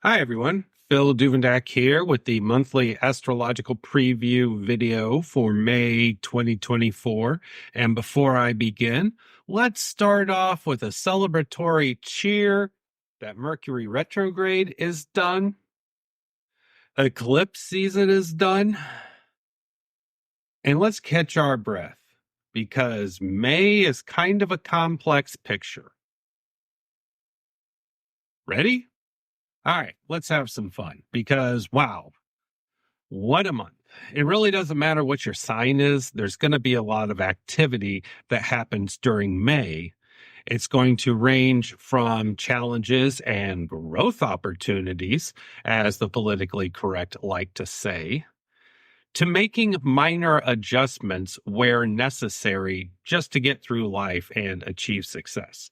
Hi, everyone. Bill Duvendack here with the monthly astrological preview video for May 2024. And before I begin, let's start off with a celebratory cheer that Mercury retrograde is done. Eclipse season is done. And let's catch our breath because May is kind of a complex picture. Ready? All right, let's have some fun because wow, what a month. It really doesn't matter what your sign is. There's going to be a lot of activity that happens during May. It's going to range from challenges and growth opportunities, as the politically correct like to say, to making minor adjustments where necessary just to get through life and achieve success.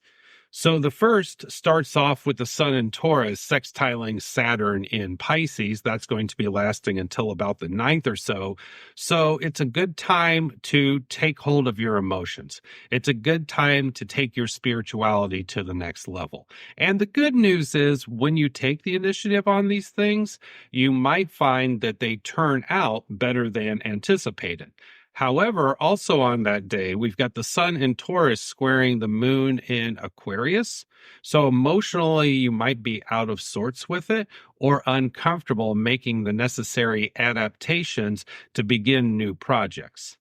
So the first starts off with the Sun in Taurus sextiling Saturn in Pisces. That's going to be lasting until about the 9th or so. So it's a good time to take hold of your emotions. It's a good time to take your spirituality to the next level. And the good news is when you take the initiative on these things, you might find that they turn out better than anticipated. However, also on that day, we've got the Sun in Taurus squaring the Moon in Aquarius. So emotionally, you might be out of sorts with it or uncomfortable making the necessary adaptations to begin new projects.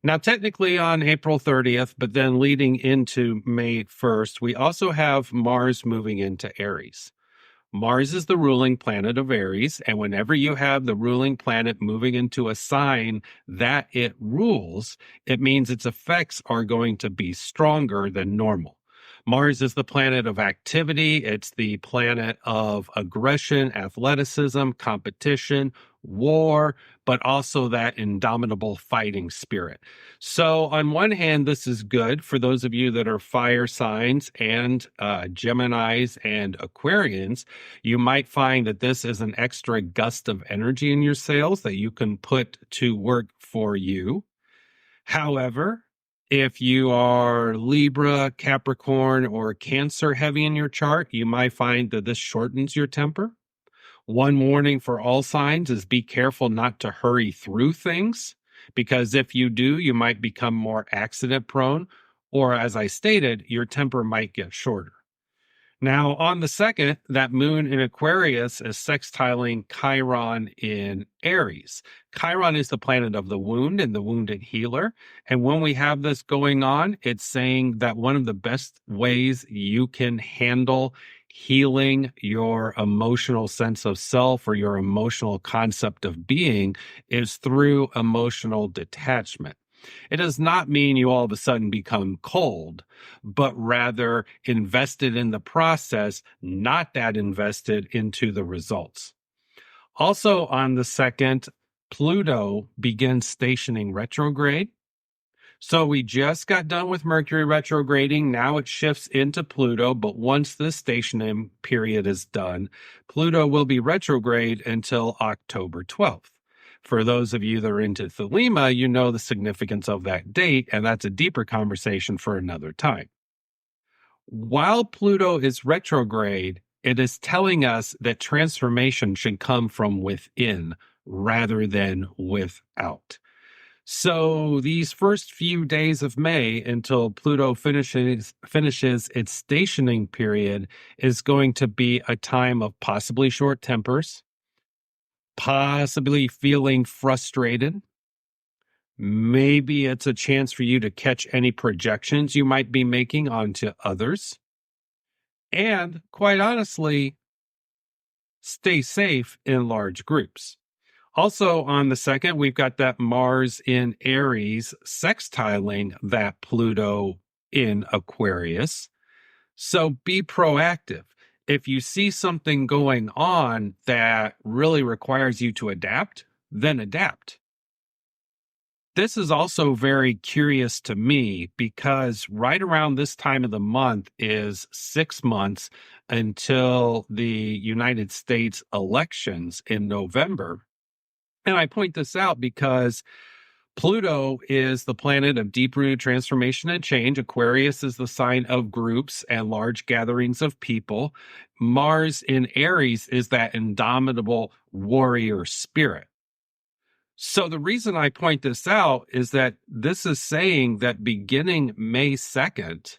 Now, technically on April 30th, but then leading into May 1st, we also have Mars moving into Aries. Mars is the ruling planet of Aries, and whenever you have the ruling planet moving into a sign that it rules, it means its effects are going to be stronger than normal. Mars is the planet of activity. It's the planet of aggression, athleticism, competition, war, but also that indomitable fighting spirit. So on one hand, this is good for those of you that are fire signs and Geminis and Aquarians. You might find that this is an extra gust of energy in your sales that you can put to work for you. However, if you are Libra, Capricorn, or Cancer heavy in your chart, you might find that this shortens your temper. One warning for all signs is be careful not to hurry through things, because if you do, you might become more accident prone, or as I stated, your temper might get shorter. Now, on the 2nd, that Moon in Aquarius is sextiling Chiron in Aries. Chiron is the planet of the wound and the wounded healer. And when we have this going on, it's saying that one of the best ways you can handle healing your emotional sense of self or your emotional concept of being is through emotional detachment. It does not mean you all of a sudden become cold, but rather invested in the process, not that invested into the results. Also on the 2nd, Pluto begins stationing retrograde. So we just got done with Mercury retrograding. Now it shifts into Pluto. But once this stationing period is done, Pluto will be retrograde until October 12th. For those of you that are into Thelema, you know the significance of that date, and that's a deeper conversation for another time. While Pluto is retrograde, it is telling us that transformation should come from within rather than without. So these first few days of May until Pluto finishes its stationing period is going to be a time of possibly short tempers, possibly feeling frustrated. Maybe it's a chance for you to catch any projections you might be making onto others. And quite honestly, stay safe in large groups. Also on the 2nd, we've got that Mars in Aries sextiling that Pluto in Aquarius. So be proactive. If you see something going on that really requires you to adapt, then adapt. This is also very curious to me because right around this time of the month is 6 months until the United States elections in November. And I point this out because Pluto is the planet of deep-rooted transformation and change. Aquarius is the sign of groups and large gatherings of people. Mars in Aries is that indomitable warrior spirit. So the reason I point this out is that this is saying that beginning May 2nd,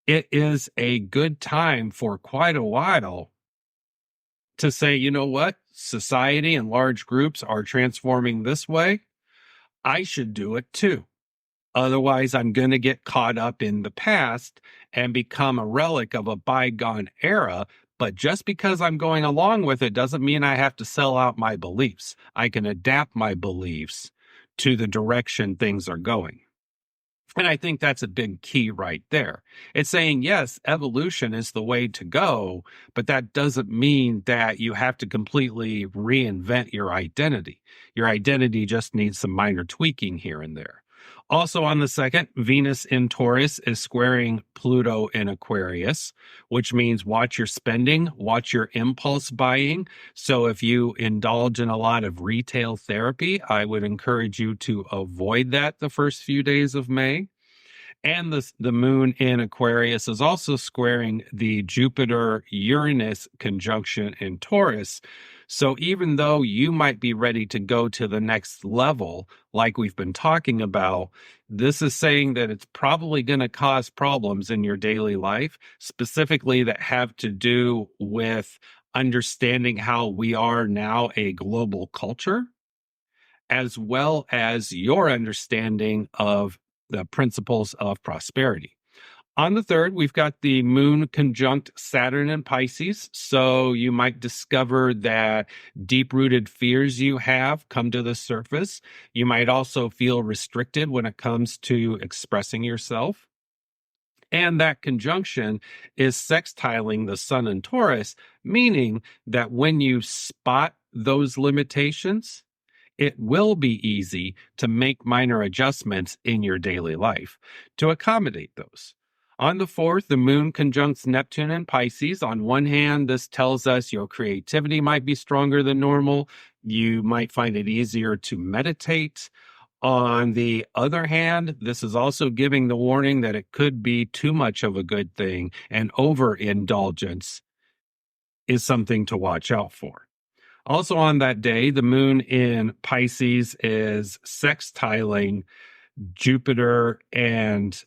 it is a good time for quite a while to say, you know what? Society and large groups are transforming this way. I should do it too. Otherwise, I'm going to get caught up in the past and become a relic of a bygone era. But just because I'm going along with it doesn't mean I have to sell out my beliefs. I can adapt my beliefs to the direction things are going. And I think that's a big key right there. It's saying, yes, evolution is the way to go, but that doesn't mean that you have to completely reinvent your identity. Your identity just needs some minor tweaking here and there. Also on the 2nd, Venus in Taurus is squaring Pluto in Aquarius, which means watch your spending, watch your impulse buying. So if you indulge in a lot of retail therapy, I would encourage you to avoid that the first few days of May. And the moon in Aquarius is also squaring the Jupiter-Uranus conjunction in Taurus. So even though you might be ready to go to the next level, like we've been talking about, this is saying that it's probably going to cause problems in your daily life, specifically that have to do with understanding how we are now a global culture, as well as your understanding of the principles of prosperity. On the 3rd, we've got the moon conjunct Saturn in Pisces. So you might discover that deep-rooted fears you have come to the surface. You might also feel restricted when it comes to expressing yourself. And that conjunction is sextiling the sun in Taurus, meaning that when you spot those limitations, it will be easy to make minor adjustments in your daily life to accommodate those. On the 4th, the moon conjuncts Neptune in Pisces. On one hand, this tells us your creativity might be stronger than normal. You might find it easier to meditate. On the other hand, this is also giving the warning that it could be too much of a good thing, and overindulgence is something to watch out for. Also on that day, the moon in Pisces is sextiling Jupiter and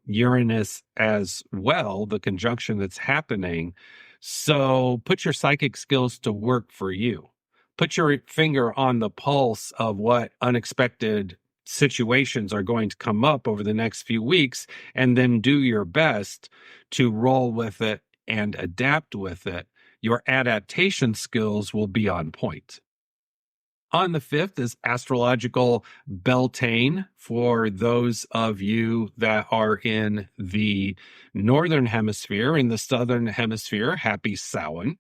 Uranus as well, the conjunction that's happening. So put your psychic skills to work for you. Put your finger on the pulse of what unexpected situations are going to come up over the next few weeks, and then do your best to roll with it and adapt with it. Your adaptation skills will be on point. On the 5th is astrological Beltane for those of you that are in the northern hemisphere. In the southern hemisphere, happy Samhain.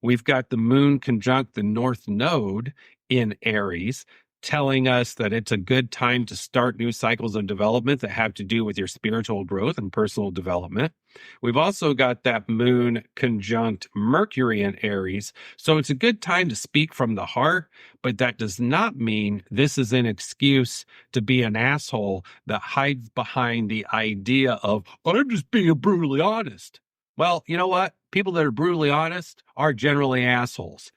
We've got the moon conjunct the north node in Aries, telling us that it's a good time to start new cycles of development that have to do with your spiritual growth and personal development. We've also got that moon conjunct Mercury in Aries, so it's a good time to speak from the heart, but that does not mean this is an excuse to be an asshole that hides behind the idea of, I'm just being brutally honest. Well, you know what? People that are brutally honest are generally assholes.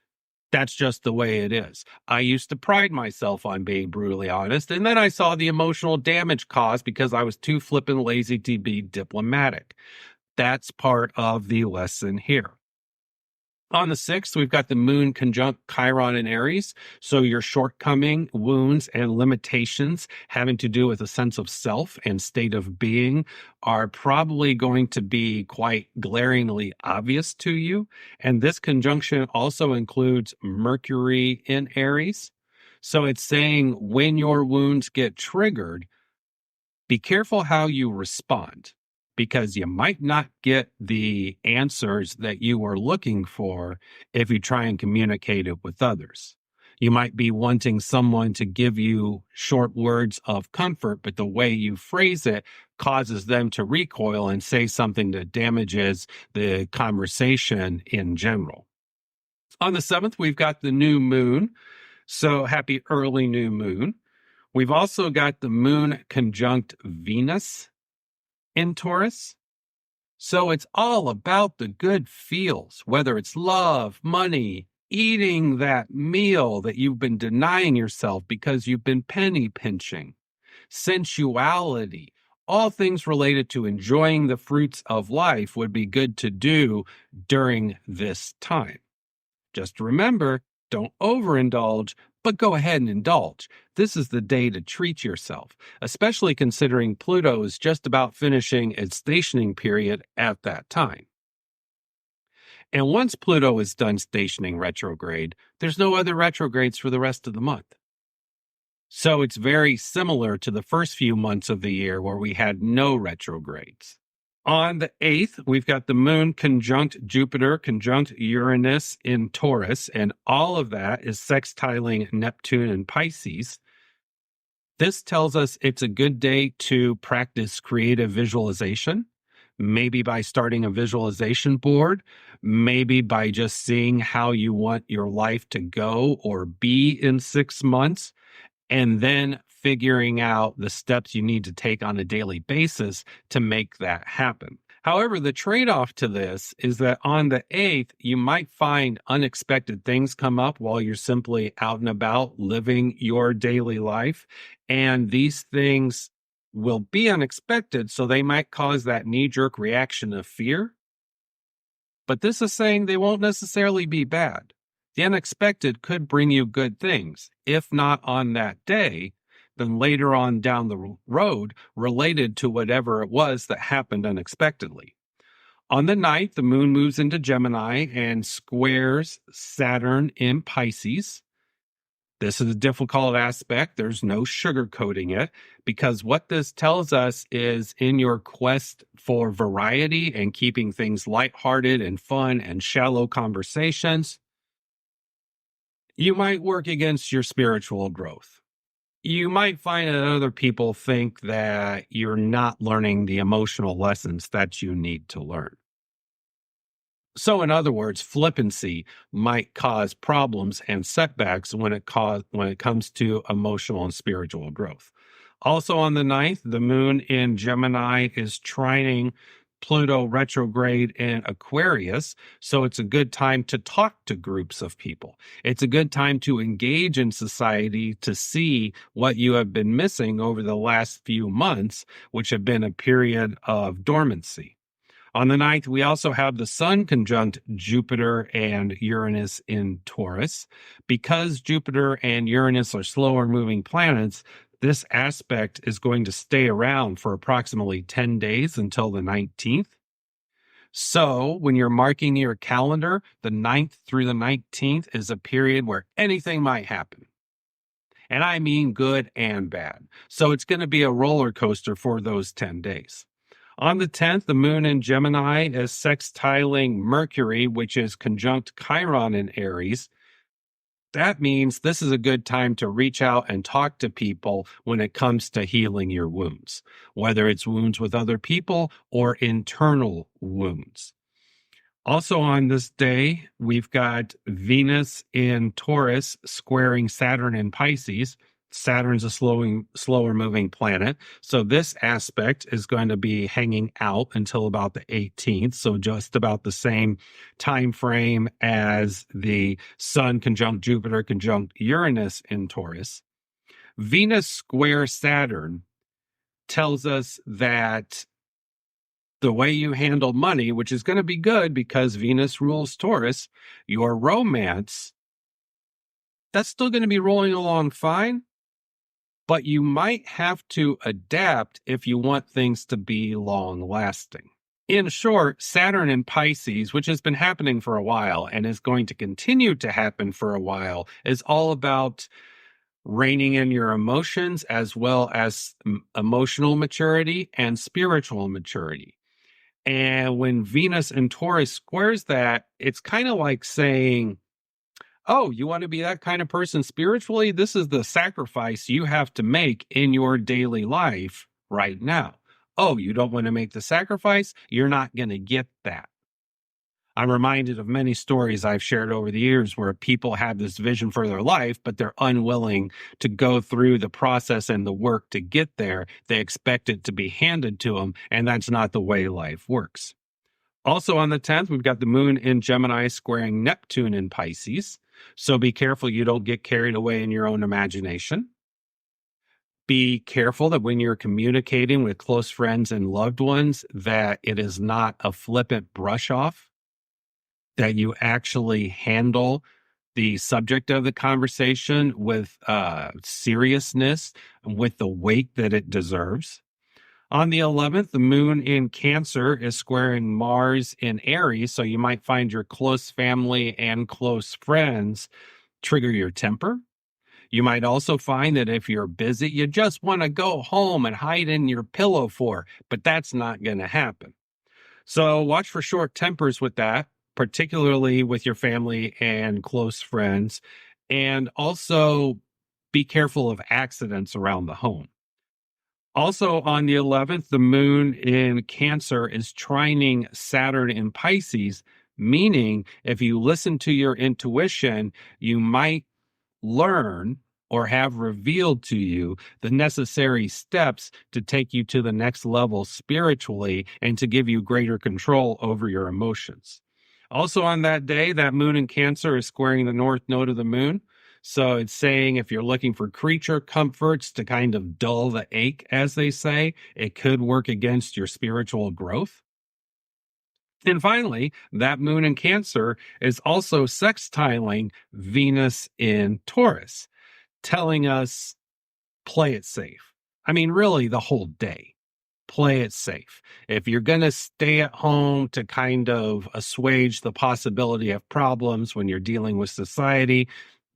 That's just the way it is. I used to pride myself on being brutally honest, and then I saw the emotional damage caused because I was too flippin' lazy to be diplomatic. That's part of the lesson here. On the 6th, we've got the moon conjunct Chiron in Aries. So your shortcoming, wounds, and limitations having to do with a sense of self and state of being are probably going to be quite glaringly obvious to you. And this conjunction also includes Mercury in Aries. So it's saying when your wounds get triggered, be careful how you respond, because you might not get the answers that you are looking for if you try and communicate it with others. You might be wanting someone to give you short words of comfort, but the way you phrase it causes them to recoil and say something that damages the conversation in general. On the 7th, we've got the new moon. So happy early new moon. We've also got the moon conjunct Venus in Taurus. So it's all about the good feels, whether it's love, money, eating that meal that you've been denying yourself because you've been penny pinching, sensuality, all things related to enjoying the fruits of life would be good to do during this time. Just remember, don't overindulge, but go ahead and indulge. This is the day to treat yourself, especially considering Pluto is just about finishing its stationing period at that time. And once Pluto is done stationing retrograde, there's no other retrogrades for the rest of the month. So it's very similar to the first few months of the year where we had no retrogrades. On the 8th, we've got the moon conjunct Jupiter, conjunct Uranus in Taurus, and all of that is sextiling Neptune and Pisces. This tells us it's a good day to practice creative visualization, maybe by starting a visualization board, maybe by just seeing how you want your life to go or be in 6 months, and then figuring out the steps you need to take on a daily basis to make that happen. However, the trade-off to this is that on the 8th, you might find unexpected things come up while you're simply out and about living your daily life. And these things will be unexpected, so they might cause that knee-jerk reaction of fear. But this is saying they won't necessarily be bad. The unexpected could bring you good things, if not on that day, then later on down the road related to whatever it was that happened unexpectedly. On the 9th, the moon moves into Gemini and squares Saturn in Pisces. This is a difficult aspect. There's no sugarcoating it, because what this tells us is in your quest for variety and keeping things lighthearted and fun and shallow conversations, you might work against your spiritual growth. You might find that other people think that you're not learning the emotional lessons that you need to learn. So in other words, flippancy might cause problems and setbacks when it comes to emotional and spiritual growth. Also on the 9th, the moon in Gemini is trining Pluto retrograde in Aquarius, so it's a good time to talk to groups of people. It's a good time to engage in society to see what you have been missing over the last few months, which have been a period of dormancy. On the 9th, we also have the Sun conjunct Jupiter and Uranus in Taurus. Because Jupiter and Uranus are slower moving planets, this aspect is going to stay around for approximately 10 days until the 19th. So when you're marking your calendar, the 9th through the 19th is a period where anything might happen. And I mean good and bad. So it's going to be a roller coaster for those 10 days. On the 10th, the moon in Gemini is sextiling Mercury, which is conjunct Chiron in Aries. That means this is a good time to reach out and talk to people when it comes to healing your wounds, whether it's wounds with other people or internal wounds. Also on this day, we've got Venus in Taurus squaring Saturn in Pisces. Saturn's a slower moving planet. So this aspect is going to be hanging out until about the 18th. So just about the same time frame as the Sun conjunct Jupiter conjunct Uranus in Taurus. Venus square Saturn tells us that the way you handle money, which is going to be good because Venus rules Taurus, your romance, that's still going to be rolling along fine. But you might have to adapt if you want things to be long-lasting. In short, Saturn in Pisces, which has been happening for a while and is going to continue to happen for a while, is all about reining in your emotions as well as emotional maturity and spiritual maturity. And when Venus in Taurus squares that, it's kind of like saying, oh, you want to be that kind of person spiritually? This is the sacrifice you have to make in your daily life right now. Oh, you don't want to make the sacrifice? You're not going to get that. I'm reminded of many stories I've shared over the years where people have this vision for their life, but they're unwilling to go through the process and the work to get there. They expect it to be handed to them, and that's not the way life works. Also on the 10th, we've got the moon in Gemini squaring Neptune in Pisces. So be careful you don't get carried away in your own imagination. Be careful that when you're communicating with close friends and loved ones, that it is not a flippant brush off, that you actually handle the subject of the conversation with seriousness, with the weight that it deserves. On the 11th, the moon in Cancer is squaring Mars in Aries, so you might find your close family and close friends trigger your temper. You might also find that if you're busy, you just want to go home and hide in your pillow fort, but that's not going to happen. So watch for short tempers with that, particularly with your family and close friends, and also be careful of accidents around the home. Also on the 11th, the moon in Cancer is trining Saturn in Pisces, meaning if you listen to your intuition, you might learn or have revealed to you the necessary steps to take you to the next level spiritually and to give you greater control over your emotions. Also on that day, that moon in Cancer is squaring the north node of the moon. So it's saying if you're looking for creature comforts to kind of dull the ache, as they say, it could work against your spiritual growth. And finally, that moon in Cancer is also sextiling Venus in Taurus, telling us play it safe. I mean, really the whole day. Play it safe. If you're going to stay at home to kind of assuage the possibility of problems when you're dealing with society,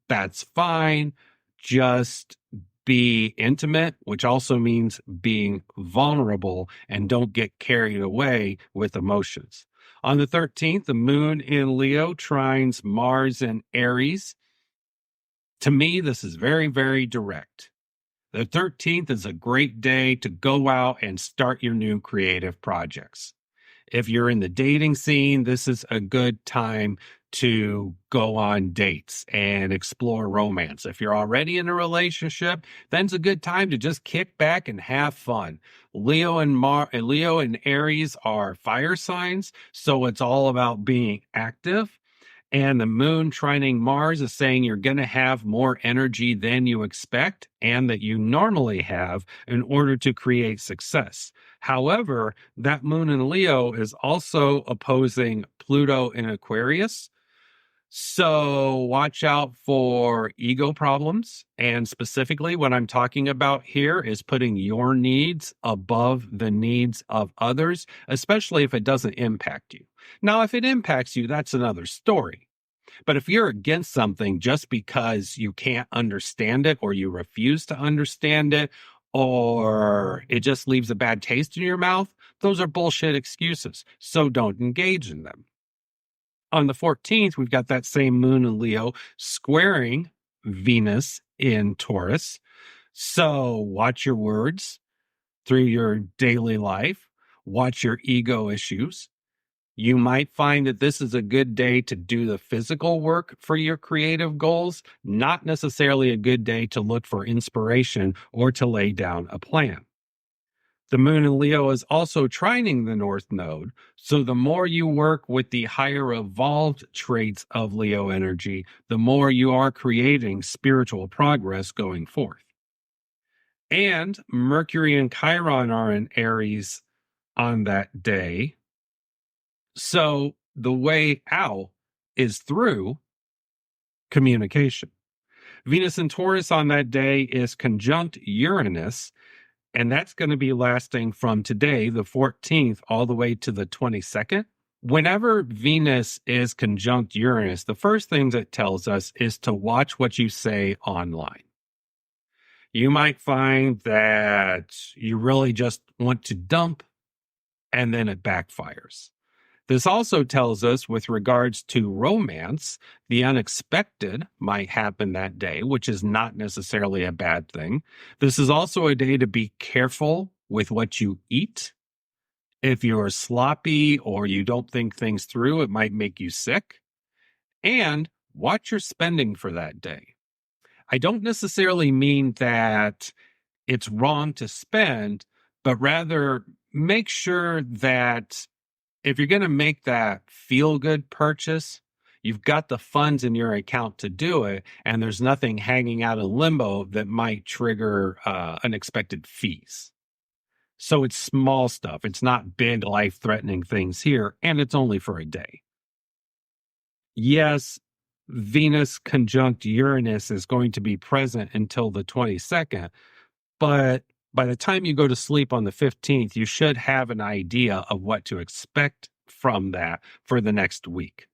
that's fine. Just be intimate, which also means being vulnerable, and don't get carried away with emotions. On the 13th, the moon in Leo trines Mars in Aries. To me, this is very, very direct. The 13th is a great day to go out and start your new creative projects. If you're in the dating scene, this is a good time to go on dates and explore romance. If you're already in a relationship, then it's a good time to just kick back and have fun. Leo and Aries are fire signs, so it's all about being active. And the moon trining Mars is saying you're going to have more energy than you expect and that you normally have in order to create success. However, that moon in Leo is also opposing Pluto in Aquarius. So watch out for ego problems. And specifically, what I'm talking about here is putting your needs above the needs of others, especially if it doesn't impact you. Now, if it impacts you, that's another story. But if you're against something just because you can't understand it or you refuse to understand it or it just leaves a bad taste in your mouth, those are bullshit excuses. So don't engage in them. On the 14th, we've got that same moon in Leo squaring Venus in Taurus. So watch your words through your daily life. Watch your ego issues. You might find that this is a good day to do the physical work for your creative goals, not necessarily a good day to look for inspiration or to lay down a plan. The moon in Leo is also trining the north node, so the more you work with the higher evolved traits of Leo energy, the more you are creating spiritual progress going forth. And Mercury and Chiron are in Aries on that day. So the way out is through communication. Venus in Taurus on that day is conjunct Uranus, and that's going to be lasting from today, the 14th, all the way to the 22nd. Whenever Venus is conjunct Uranus, the first thing that tells us is to watch what you say online. You might find that you really just want to dump, and then it backfires. This also tells us with regards to romance, the unexpected might happen that day, which is not necessarily a bad thing. This is also a day to be careful with what you eat If you're sloppy or you don't think things through, it might make you sick. And watch your spending for that day. I don't necessarily mean that it's wrong to spend, but rather make sure that if you're going to make that feel good purchase, you've got the funds in your account to do it, and there's nothing hanging out in limbo that might trigger unexpected fees. So it's small stuff. It's not big life threatening things here, and it's only for a day. Yes, Venus conjunct Uranus is going to be present until the 22nd, but by the time you go to sleep on the 15th, you should have an idea of what to expect from that for the next week.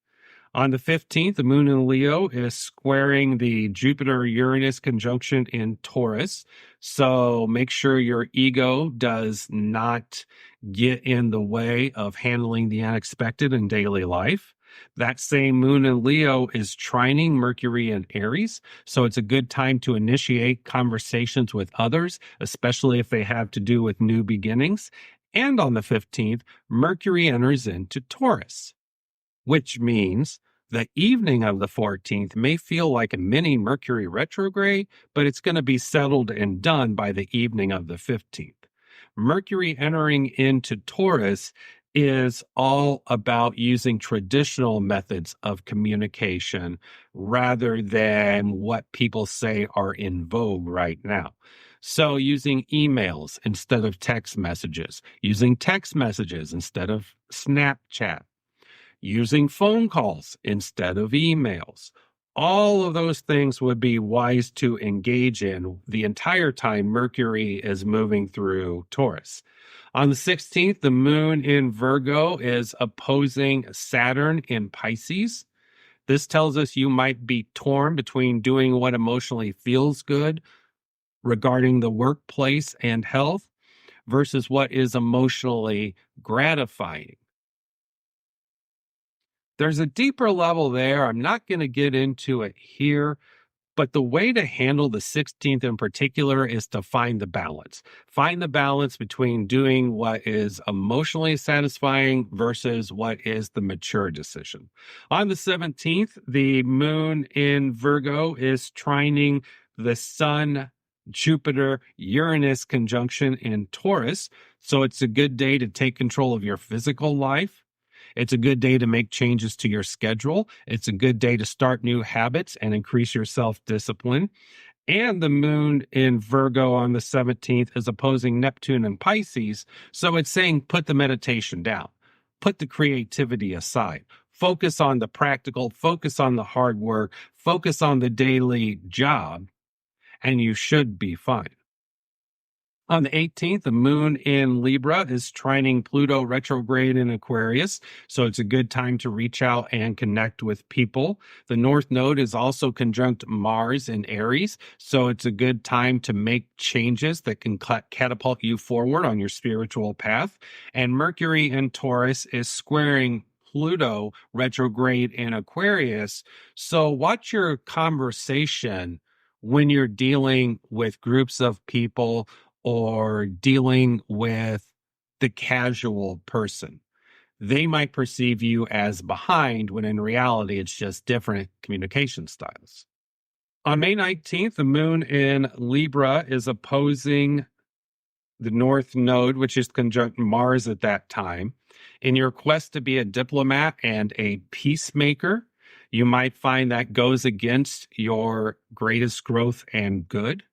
On the 15th, the moon in Leo is squaring the Jupiter-Uranus conjunction in Taurus. So make sure your ego does not get in the way of handling the unexpected in daily life. That same moon in Leo is trining Mercury in Aries. So it's a good time to initiate conversations with others, especially if they have to do with new beginnings. And on the 15th, Mercury enters into Taurus, which means the evening of the 14th may feel like a mini Mercury retrograde, but it's going to be settled and done by the evening of the 15th. Mercury entering into Taurus is all about using traditional methods of communication rather than what people say are in vogue right now. So using emails instead of text messages, using text messages instead of Snapchat, using phone calls instead of emails. All of those things would be wise to engage in the entire time Mercury is moving through Taurus. On the 16th, the moon in Virgo is opposing Saturn in Pisces. This tells us you might be torn between doing what emotionally feels good regarding the workplace and health versus what is emotionally gratifying. There's a deeper level there. I'm not going to get into it here, but the way to handle the 16th in particular is to find the balance. Find the balance between doing what is emotionally satisfying versus what is the mature decision. On the 17th, the moon in Virgo is trining the Sun, Jupiter, Uranus conjunction in Taurus. So it's a good day to take control of your physical life. It's a good day to make changes to your schedule. It's a good day to start new habits and increase your self-discipline. And the moon in Virgo on the 17th is opposing Neptune and Pisces. So it's saying put the meditation down, put the creativity aside, focus on the practical, focus on the hard work, focus on the daily job, and you should be fine. On the 18th, the moon in Libra is trining Pluto retrograde in Aquarius, so it's a good time to reach out and connect with people. The North Node is also conjunct Mars in Aries, so it's a good time to make changes that can catapult you forward on your spiritual path. And Mercury in Taurus is squaring Pluto retrograde in Aquarius, so watch your conversation when you're dealing with groups of people or dealing with the casual person. They might perceive you as behind when in reality it's just different communication styles. On May 19th, the moon in Libra is opposing the North Node, which is conjunct Mars at that time. In your quest to be a diplomat and a peacemaker, you might find that goes against your greatest growth and good.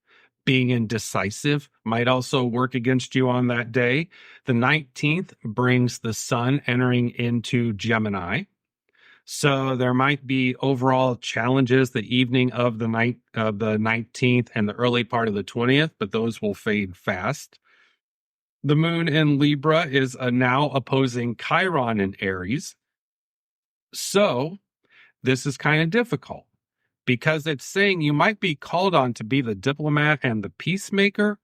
Being indecisive might also work against you on that day. The 19th brings the sun entering into Gemini. So there might be overall challenges the evening of the night of the 19th and the early part of the 20th, but those will fade fast. The moon in Libra is now opposing Chiron in Aries. So this is kind of difficult, because it's saying you might be called on to be the diplomat and the peacemaker,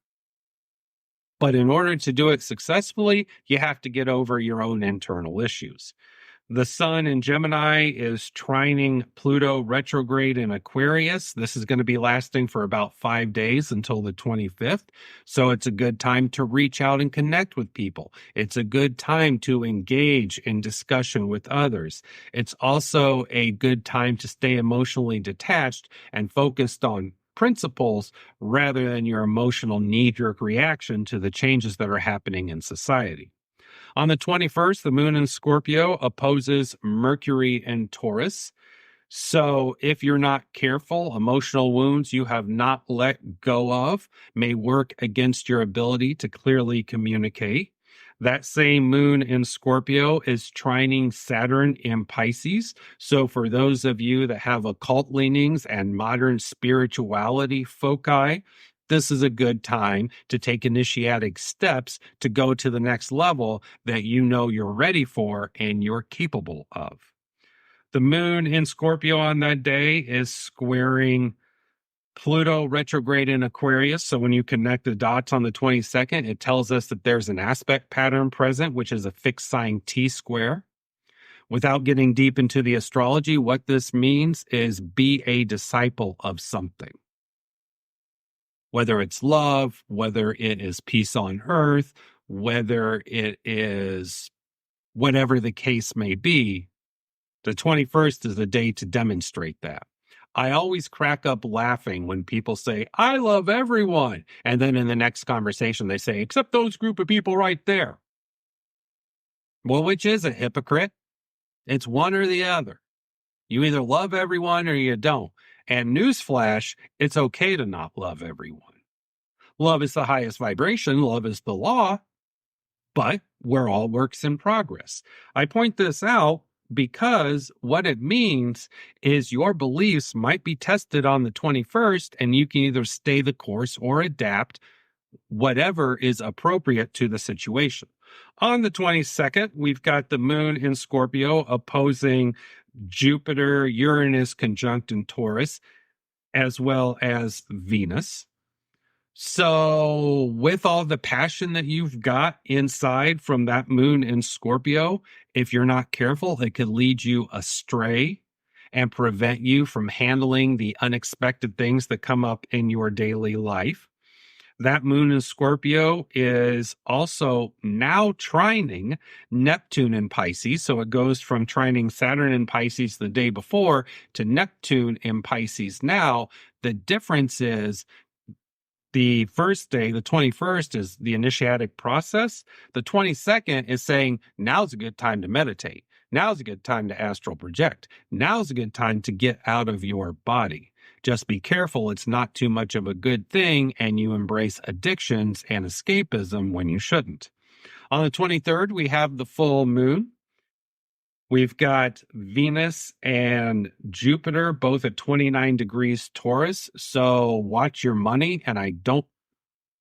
but in order to do it successfully, you have to get over your own internal issues. The sun in Gemini is trining Pluto retrograde in Aquarius. This is going to be lasting for about 5 days until the 25th. So it's a good time to reach out and connect with people. It's a good time to engage in discussion with others. It's also a good time to stay emotionally detached and focused on principles rather than your emotional knee-jerk reaction to the changes that are happening in society. On the 21st, the moon in Scorpio opposes Mercury in Taurus. So if you're not careful, emotional wounds you have not let go of may work against your ability to clearly communicate. That same moon in Scorpio is trining Saturn in Pisces. So for those of you that have occult leanings and modern spirituality foci, this is a good time to take initiatic steps to go to the next level that you know you're ready for and you're capable of. The moon in Scorpio on that day is squaring Pluto retrograde in Aquarius. So when you connect the dots on the 22nd, it tells us that there's an aspect pattern present, which is a fixed sign T square. Without getting deep into the astrology, what this means is be a disciple of something. Whether it's love, whether it is peace on earth, whether it is whatever the case may be, the 21st is the day to demonstrate that. I always crack up laughing when people say, I love everyone. And then in the next conversation, they say, except those group of people right there. Well, which is a hypocrite? It's one or the other. You either love everyone or you don't. And newsflash, it's okay to not love everyone. Love is the highest vibration. Love is the law. But we're all works in progress. I point this out because what it means is your beliefs might be tested on the 21st, and you can either stay the course or adapt whatever is appropriate to the situation. On the 22nd, we've got the moon in Scorpio opposing Jupiter, Uranus conjunct in Taurus, as well as Venus. So with all the passion that you've got inside from that moon in Scorpio, if you're not careful, it could lead you astray and prevent you from handling the unexpected things that come up in your daily life. That moon in Scorpio is also now trining Neptune in Pisces. So it goes from trining Saturn in Pisces the day before to Neptune in Pisces now. The difference is the first day, the 21st, is the initiatic process. The 22nd is saying, now's a good time to meditate. Now's a good time to astral project. Now's a good time to get out of your body. Just be careful it's not too much of a good thing and you embrace addictions and escapism when you shouldn't. On the 23rd, we have the full moon. We've got Venus and Jupiter both at 29 degrees Taurus. So watch your money. And I don't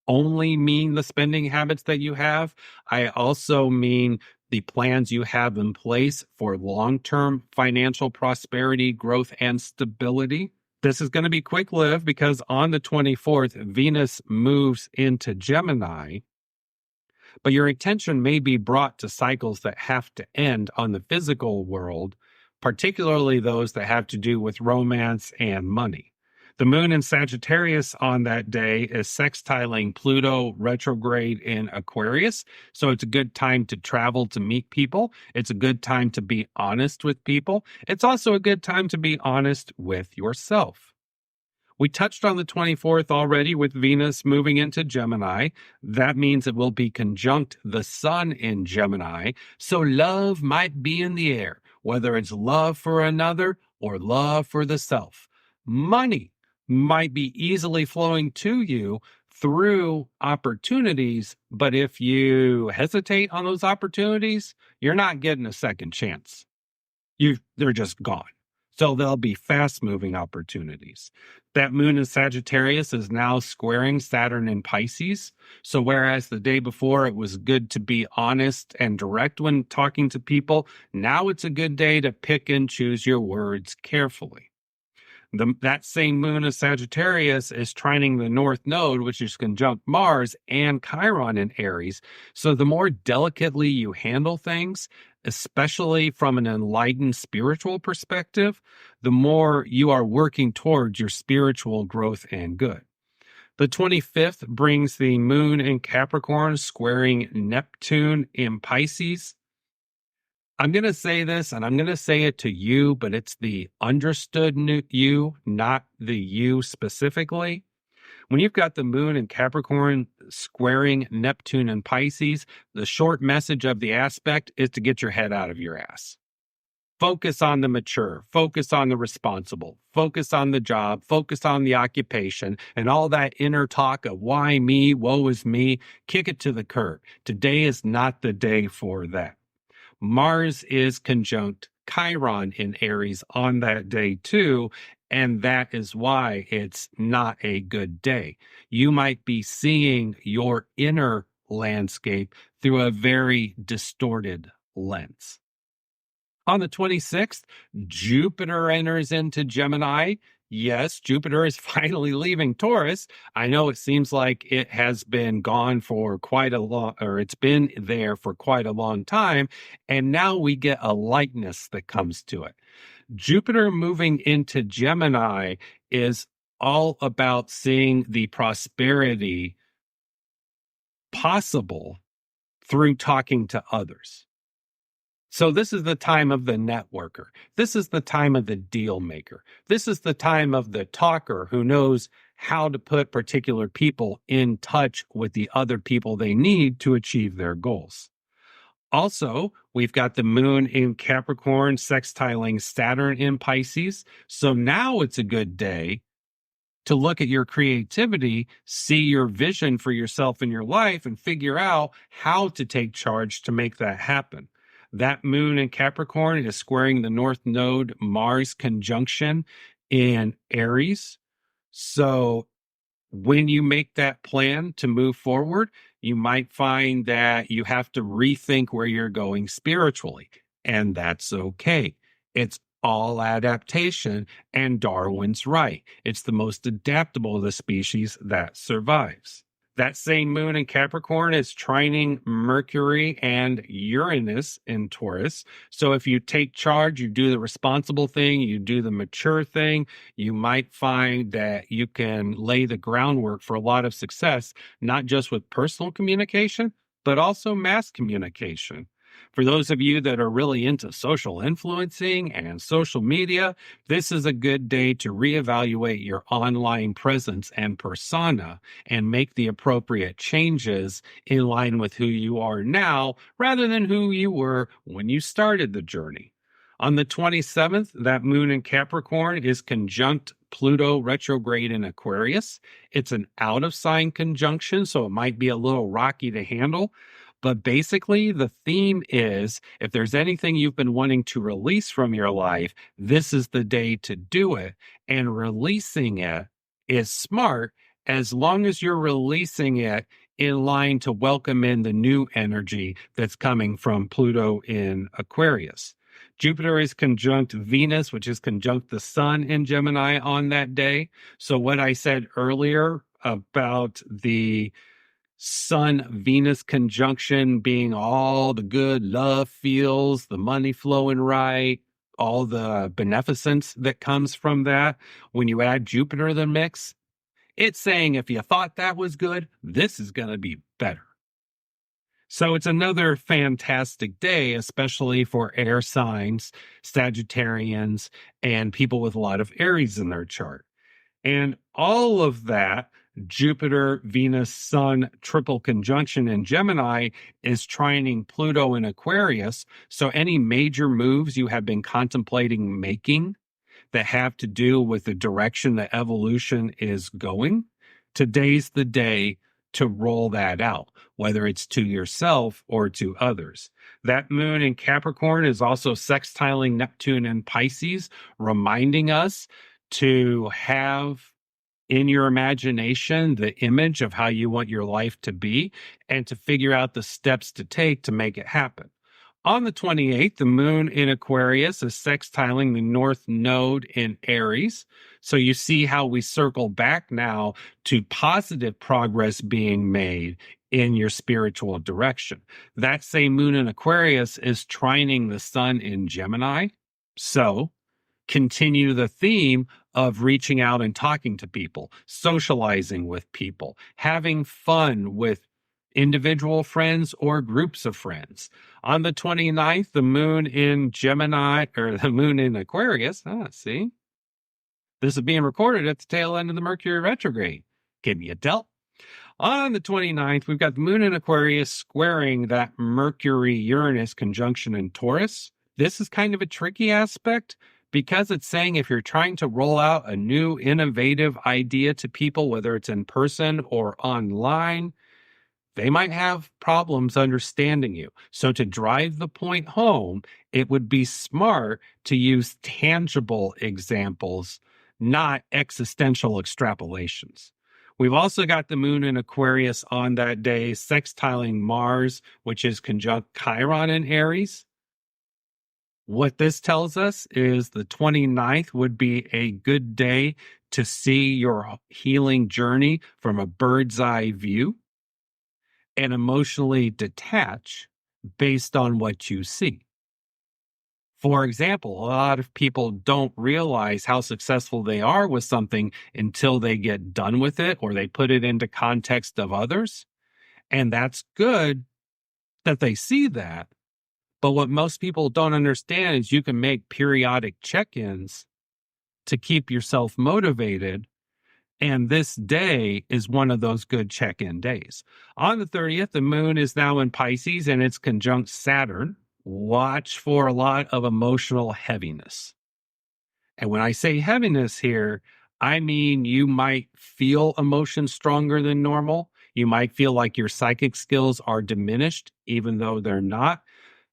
only mean the spending habits that you have. I also mean the plans you have in place for long-term financial prosperity, growth, and stability. This is going to be quick-lived because on the 24th, Venus moves into Gemini. But your attention may be brought to cycles that have to end on the physical world, particularly those that have to do with romance and money. The moon in Sagittarius on that day is sextiling Pluto retrograde in Aquarius. So it's a good time to travel to meet people. It's a good time to be honest with people. It's also a good time to be honest with yourself. We touched on the 24th already with Venus moving into Gemini. That means it will be conjunct the sun in Gemini. So love might be in the air, whether it's love for another or love for the self. Money might be easily flowing to you through opportunities, but if you hesitate on those opportunities, you're not getting a second chance. They're just gone. So there'll be fast-moving opportunities. That moon in Sagittarius is now squaring Saturn in Pisces. So whereas the day before it was good to be honest and direct when talking to people, now it's a good day to pick and choose your words carefully. That same moon of Sagittarius is trining the North Node, which is conjunct Mars and Chiron in Aries. So the more delicately you handle things, especially from an enlightened spiritual perspective, the more you are working towards your spiritual growth and good. The 25th brings the moon in Capricorn squaring Neptune in Pisces. I'm going to say this, and I'm going to say it to you, but it's the understood you, not the you specifically. When you've got the moon in Capricorn squaring Neptune and Pisces, the short message of the aspect is to get your head out of your ass. Focus on the mature, focus on the responsible, focus on the job, focus on the occupation, and all that inner talk of why me, woe is me, kick it to the curb. Today is not the day for that. Mars is conjunct Chiron in Aries on that day too, and that is why it's not a good day. You might be seeing your inner landscape through a very distorted lens. On the 26th, Jupiter enters into Gemini. Yes, Jupiter is finally leaving Taurus. I know it seems like it has been gone for quite a long, or it's been there for quite a long time. And now we get a lightness that comes to it. Jupiter moving into Gemini is all about seeing the prosperity possible through talking to others. So this is the time of the networker. This is the time of the deal maker. This is the time of the talker who knows how to put particular people in touch with the other people they need to achieve their goals. Also, we've got the moon in Capricorn sextiling Saturn in Pisces. So now it's a good day to look at your creativity, see your vision for yourself and your life, and figure out how to take charge to make that happen. That moon in Capricorn is squaring the North Node Mars conjunction in Aries. So when you make that plan to move forward, you might find that you have to rethink where you're going spiritually. And that's okay. It's all adaptation, and Darwin's right. It's the most adaptable of the species that survives. That same moon in Capricorn is trining Mercury and Uranus in Taurus. So if you take charge, you do the responsible thing, you do the mature thing, you might find that you can lay the groundwork for a lot of success, not just with personal communication, but also mass communication. For those of you that are really into social influencing and social media, this is a good day to reevaluate your online presence and persona and make the appropriate changes in line with who you are now rather than who you were when you started the journey. On the 27th, that moon in Capricorn is conjunct Pluto retrograde in Aquarius. It's an out of sign conjunction, so it might be a little rocky to handle. But basically, the theme is if there's anything you've been wanting to release from your life, this is the day to do it. And releasing it is smart as long as you're releasing it in line to welcome in the new energy that's coming from Pluto in Aquarius. Jupiter is conjunct Venus, which is conjunct the Sun in Gemini on that day. So what I said earlier about the Sun-Venus conjunction being all the good love feels, the money flowing right, all the beneficence that comes from that. When you add Jupiter to the mix, it's saying if you thought that was good, this is going to be better. So it's another fantastic day, especially for air signs, Sagittarians, and people with a lot of Aries in their chart. And all of that Jupiter, Venus, Sun triple conjunction in Gemini is trining Pluto in Aquarius. So any major moves you have been contemplating making that have to do with the direction that evolution is going, today's the day to roll that out, whether it's to yourself or to others. That moon in Capricorn is also sextiling Neptune in Pisces, reminding us to have in your imagination the image of how you want your life to be and to figure out the steps to take to make it happen. On the 28th, the moon in Aquarius is sextiling the north node in Aries. So you see how we circle back now to positive progress being made in your spiritual direction. That same moon in Aquarius is trining the sun in Gemini. So continue the theme of reaching out and talking to people, socializing with people, having fun with individual friends or groups of friends. On the 29th, the moon in Gemini, or the moon in Aquarius, see, this is being recorded at the tail end of the Mercury retrograde. Can you tell? On the 29th, we've got the moon in Aquarius squaring that Mercury-Uranus conjunction in Taurus. This is kind of a tricky aspect because it's saying if you're trying to roll out a new innovative idea to people, whether it's in person or online, they might have problems understanding you. So to drive the point home, it would be smart to use tangible examples, not existential extrapolations. We've also got the moon in Aquarius on that day, sextiling Mars, which is conjunct Chiron in Aries. What this tells us is the 29th would be a good day to see your healing journey from a bird's eye view and emotionally detach based on what you see. For example, a lot of people don't realize how successful they are with something until they get done with it or they put it into context of others. And that's good that they see that. But what most people don't understand is you can make periodic check-ins to keep yourself motivated. And this day is one of those good check-in days. On the 30th, the moon is now in Pisces and it's conjunct Saturn. Watch for a lot of emotional heaviness. And when I say heaviness here, I mean you might feel emotions stronger than normal. You might feel like your psychic skills are diminished, even though they're not.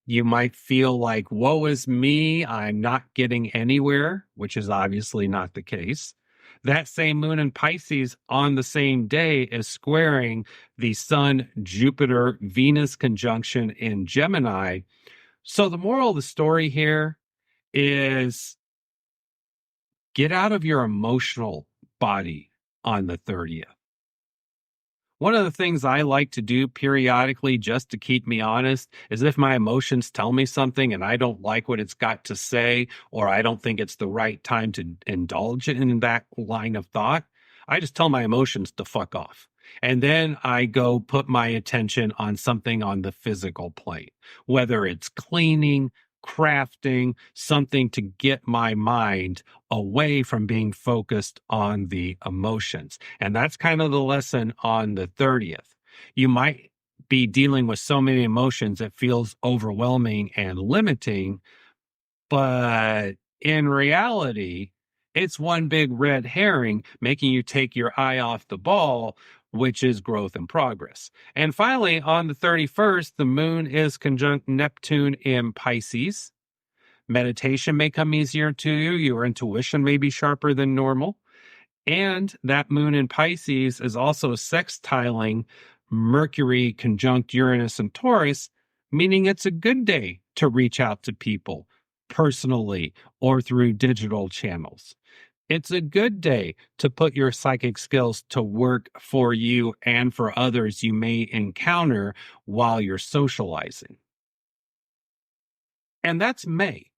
You might feel like, woe is me, I'm not getting anywhere, which is obviously not the case. That same moon in Pisces on the same day is squaring the Sun, Jupiter, Venus conjunction in Gemini. So the moral of the story here is get out of your emotional body on the 30th. One of the things I like to do periodically just to keep me honest is if my emotions tell me something and I don't like what it's got to say, or I don't think it's the right time to indulge in that line of thought, I just tell my emotions to fuck off. And then I go put my attention on something on the physical plane, whether it's cleaning, crafting, something to get my mind away from being focused on the emotions. And that's kind of the lesson on the 30th. You might be dealing with so many emotions it feels overwhelming and limiting, but in reality, it's one big red herring making you take your eye off the ball, which is growth and progress. And finally, on the 31st, the moon is conjunct Neptune in Pisces. Meditation may come easier to you. Your intuition may be sharper than normal. And that moon in Pisces is also sextiling Mercury conjunct Uranus and Taurus, meaning it's a good day to reach out to people personally or through digital channels. It's a good day to put your psychic skills to work for you and for others you may encounter while you're socializing. And that's May.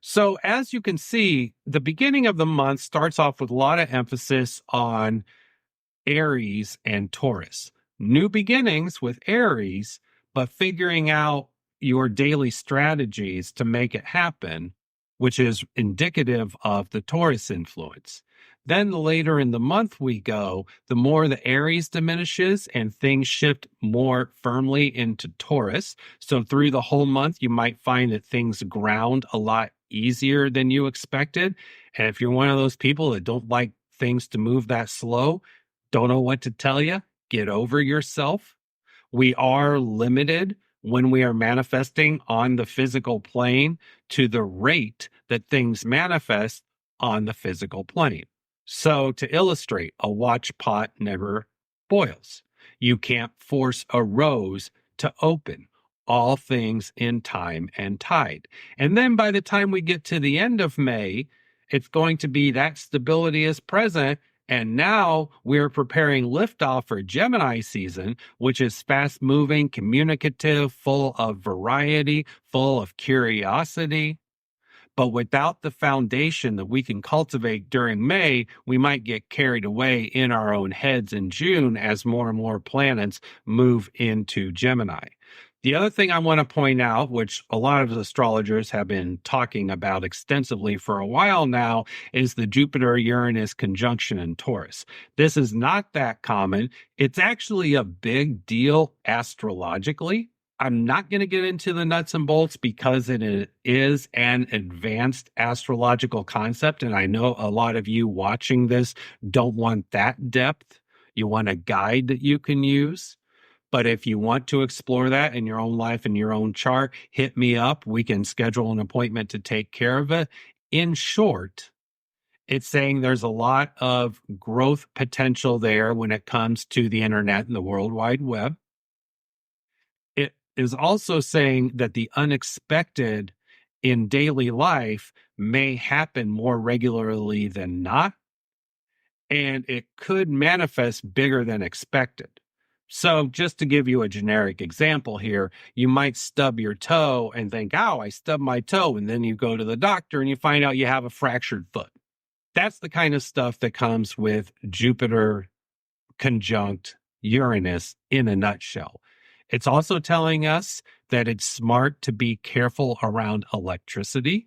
So as you can see, the beginning of the month starts off with a lot of emphasis on Aries and Taurus. New beginnings with Aries, but figuring out your daily strategies to make it happen, which is indicative of the Taurus influence. Then the later in the month we go, the more the Aries diminishes and things shift more firmly into Taurus. So through the whole month, you might find that things ground a lot easier than you expected. And if you're one of those people that don't like things to move that slow, don't know what to tell you, get over yourself. We are limited when we are manifesting on the physical plane to the rate that things manifest on the physical plane. So to illustrate, a watch pot never boils. You can't force a rose to open. all things in time and tide. And then by the time we get to the end of May, it's going to be that stability is present. And now we're preparing liftoff for Gemini season, which is fast moving, communicative, full of variety, full of curiosity. But without the foundation that we can cultivate during May, we might get carried away in our own heads in June as more and more planets move into Gemini. The other thing I want to point out, which a lot of astrologers have been talking about extensively for a while now, is the Jupiter-Uranus conjunction in Taurus. This is not that common. It's actually a big deal astrologically. I'm not going to get into the nuts and bolts because it is an advanced astrological concept. And I know a lot of you watching this don't want that depth. You want a guide that you can use. But if you want to explore that in your own life and your own chart, hit me up. We can schedule an appointment to take care of it. In short, it's saying there's a lot of growth potential there when it comes to the internet and the World Wide Web. It is also saying that the unexpected in daily life may happen more regularly than not, and it could manifest bigger than expected. So just to give you a generic example here, you might stub your toe and think, "Oh, I stubbed my toe." And then you go to the doctor and you find out you have a fractured foot. That's the kind of stuff that comes with Jupiter conjunct Uranus in a nutshell. It's also telling us that it's smart to be careful around electricity.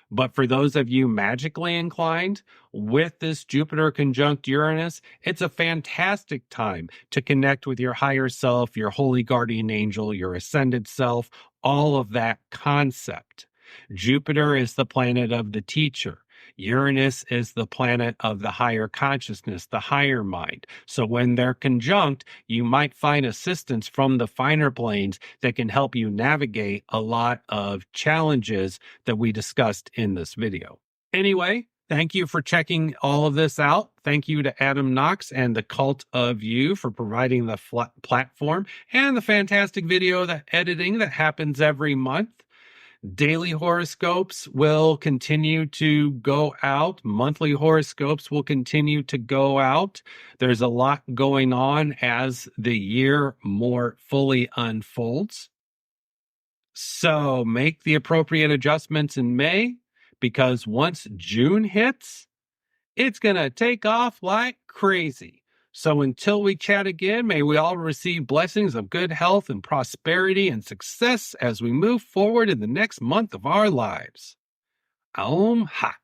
But for those of you magically inclined, with this Jupiter conjunct Uranus, it's a fantastic time to connect with your higher self, your holy guardian angel, your ascended self, all of that concept. Jupiter is the planet of the teacher. Uranus is the planet of the higher consciousness, the higher mind. So when they're conjunct, you might find assistance from the finer planes that can help you navigate a lot of challenges that we discussed in this video. Anyway, thank you for checking all of this out. Thank you to Adam Knox and the Cult of You for providing the platform and the fantastic video editing that happens every month. Daily horoscopes will continue to go out. Monthly horoscopes will continue to go out. There's a lot going on as the year more fully unfolds. So make the appropriate adjustments in May, because once June hits, it's going to take off like crazy. So until we chat again, may we all receive blessings of good health and prosperity and success as we move forward in the next month of our lives. Aum Ha.